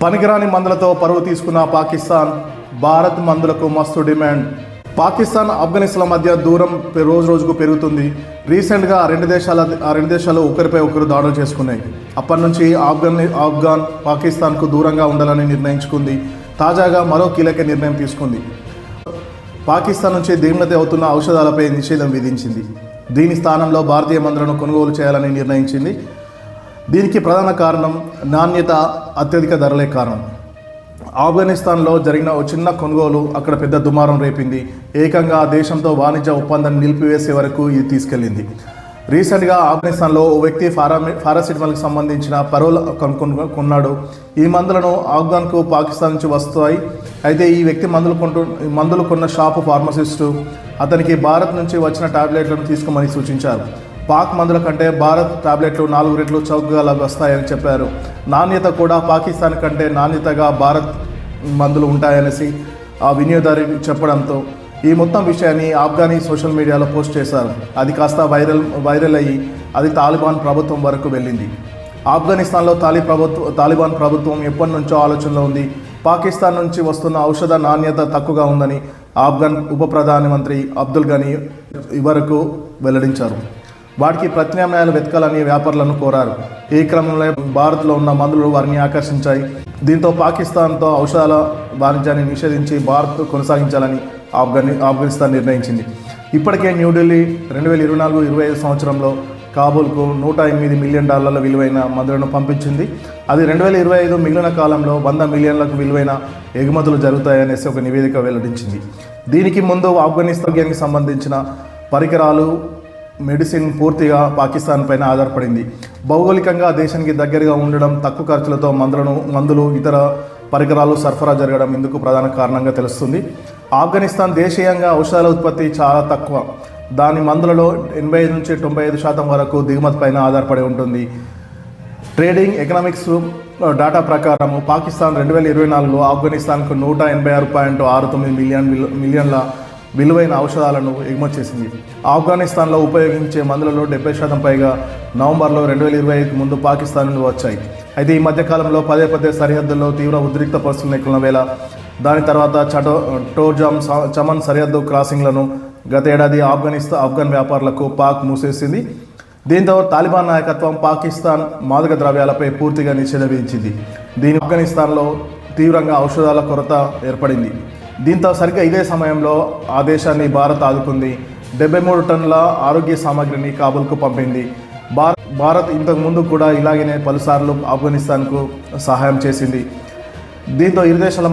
పనికిరాని మందులతో పరువు తీసుకున్న పాకిస్తాన్, భారత్ మందులకు మస్తు డిమాండ్. పాకిస్తాన్, ఆఫ్ఘనిస్తాన్ మధ్య దూరం రోజు రోజుకు పెరుగుతుంది. రీసెంట్గా ఆ రెండు దేశాలు ఒకరిపై ఒకరు దాడులు చేసుకున్నాయి. అప్పటి నుంచి ఆఫ్ఘాన్ పాకిస్తాన్కు దూరంగా ఉండాలని నిర్ణయించుకుంది. తాజాగా మరో కీలక నిర్ణయం తీసుకుంది. పాకిస్తాన్ నుంచి దిగుమతి అవుతున్న ఔషధాలపై నిషేధం విధించింది. దీని స్థానంలో భారతీయ మందులను కొనుగోలు చేయాలని నిర్ణయించింది. దీనికి ప్రధాన కారణం నాణ్యత, అత్యధిక ధరలే కారణం. ఆఫ్ఘనిస్తాన్లో జరిగిన ఓ చిన్న కొనుగోలు అక్కడ పెద్ద దుమారం రేపింది. ఏకంగా ఆ దేశంతో వాణిజ్య ఒప్పందాన్ని నిలిపివేసే వరకు ఇది తీసుకెళ్లింది. రీసెంట్గా ఆఫ్ఘనిస్తాన్లో ఓ వ్యక్తి పారాసిటమాల్కి సంబంధించిన పరోల్ కొన్నాడు. ఈ మందులను ఆఫ్ఘాన్కు పాకిస్తాన్ నుంచి వస్తాయి. అయితే ఈ వ్యక్తి మందులు కొన్న షాపు ఫార్మసిస్టు అతనికి భారత్ నుంచి వచ్చిన టాబ్లెట్లను తీసుకోమని సూచించారు. పాక్ మందుల కంటే భారత్ టాబ్లెట్లు 4 రెట్లు చౌకగా వస్తాయని చెప్పారు. నాణ్యత కూడా పాకిస్తాన్ కంటే నాణ్యతగా భారత్ మందులు ఉంటాయనేసి ఆ వినియోగదారు చెప్పడంతో ఈ మొత్తం విషయాన్ని ఆఫ్ఘనీ సోషల్ మీడియాలో పోస్ట్ చేశారు. అది కాస్త వైరల్ అయ్యి అది తాలిబాన్ ప్రభుత్వం వరకు వెళ్ళింది. ఆఫ్ఘనిస్తాన్లో తాలిబాన్ ప్రభుత్వం ఎప్పటి నుంచో ఆలోచనలో ఉంది. పాకిస్తాన్ నుంచి వస్తున్న ఔషధ నాణ్యత తక్కువగా ఉందని ఆఫ్ఘన్ ఉప ప్రధానమంత్రి అబ్దుల్ గనీ ఇవరకు వెల్లడించారు. వాటికి ప్రత్యామ్నాయాలు వెతకాలని వ్యాపారులను కోరారు. ఈ క్రమంలో భారత్లో ఉన్న మందులు వారిని ఆకర్షించాయి. దీంతో పాకిస్తాన్తో ఔషధాల వాణిజ్యాన్ని నిషేధించి భారత్ కొనసాగించాలని ఆఫ్ఘనిస్తాన్ నిర్ణయించింది. ఇప్పటికే న్యూఢిల్లీ 2024-25 సంవత్సరంలో కాబూల్కు $108 మిలియన్ విలువైన మందులను పంపించింది. అది 2025 మిగిలిన కాలంలో $100 మిలియన్లకు విలువైన ఎగుమతులు జరుగుతాయనేసి ఒక నివేదిక వెల్లడించింది. దీనికి ముందు ఆఫ్ఘనిస్తాన్కి సంబంధించిన పరికరాలు, మెడిసిన్ పూర్తిగా పాకిస్తాన్ పైన ఆధారపడింది. భౌగోళికంగా దేశానికి దగ్గరగా ఉండడం, తక్కువ ఖర్చులతో మందులు, ఇతర పరికరాలు సరఫరా జరగడం ఇందుకు ప్రధాన కారణంగా తెలుస్తుంది. ఆఫ్ఘనిస్తాన్ దేశీయంగా ఔషధాల ఉత్పత్తి చాలా తక్కువ. దాని మందులలో 85-95% వరకు దిగుమతి పైన ఆధారపడి ఉంటుంది. ట్రేడింగ్ ఎకనామిక్స్ డేటా ప్రకారం పాకిస్తాన్ 2024లో ఆఫ్ఘనిస్తాన్కు $186.69 మిలియన్ల విలువైన ఔషధాలను ఎగుమతి చేసింది. ఆఫ్ఘనిస్తాన్లో ఉపయోగించే మందులలో 70% పైగా నవంబర్లో 2025కు ముందు పాకిస్తాన్ నుండి వచ్చాయి. అయితే ఈ మధ్యకాలంలో పదే సరిహద్దుల్లో తీవ్ర ఉద్రిక్త పరిస్థితులు నెలకొన్న వేళ దాని తర్వాత టోర్జామ్, చమన్ సరిహద్దు క్రాసింగ్లను గత ఏడాది ఆఫ్ఘన్ వ్యాపారులకు పాక్ మూసేసింది. దీంతో తాలిబాన్ నాయకత్వం పాకిస్తాన్ మాదక ద్రవ్యాలపై పూర్తిగా నిషేధం విధించింది. ఆఫ్ఘనిస్తాన్లో తీవ్రంగా ఔషధాల కొరత ఏర్పడింది. దీంతో సరిగ్గా ఇదే సమయంలో ఆ దేశాన్ని భారత్ ఆదుకుంది. 73 టన్నుల ఆరోగ్య సామాగ్రిని కాబూల్కు పంపింది. భారత్ ఇంతకు ముందు కూడా ఇలాగనే పలుసార్లు ఆఫ్ఘనిస్తాన్కు సహాయం చేసింది. దీంతో ఇరు దేశాల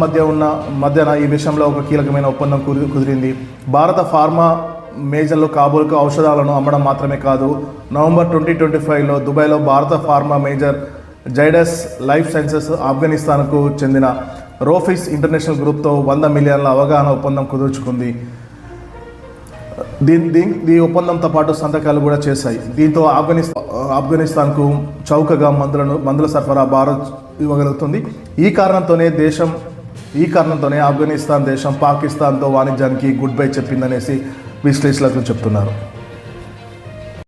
మధ్యన ఈ విషయంలో ఒక కీలకమైన ఒప్పందం కుదిరింది. భారత ఫార్మా మేజర్లు కాబూల్కు ఔషధాలను అమ్మడం మాత్రమే కాదు, నవంబర్ 2025లో దుబాయ్లో భారత pharma major Zydus life sciences ఆఫ్ఘనిస్తాన్కు చెందిన రోఫిస్ ఇంటర్నేషనల్ గ్రూప్తో $100 మిలియన్ల అవగాహన ఒప్పందం కుదుర్చుకుంది. ఈ ఒప్పందంతో పాటు సంతకాలు కూడా చేశాయి. దీంతో ఆఫ్ఘనిస్తాన్కు చౌకగా మందుల సరఫరా భారత్ ఇవ్వగలుగుతుంది. ఈ కారణంతోనే ఆఫ్ఘనిస్తాన్ దేశం పాకిస్తాన్తో వాణిజ్యానికి గుడ్ బై చెప్పిందనేసి విశ్లేషకులు చెప్తున్నారు.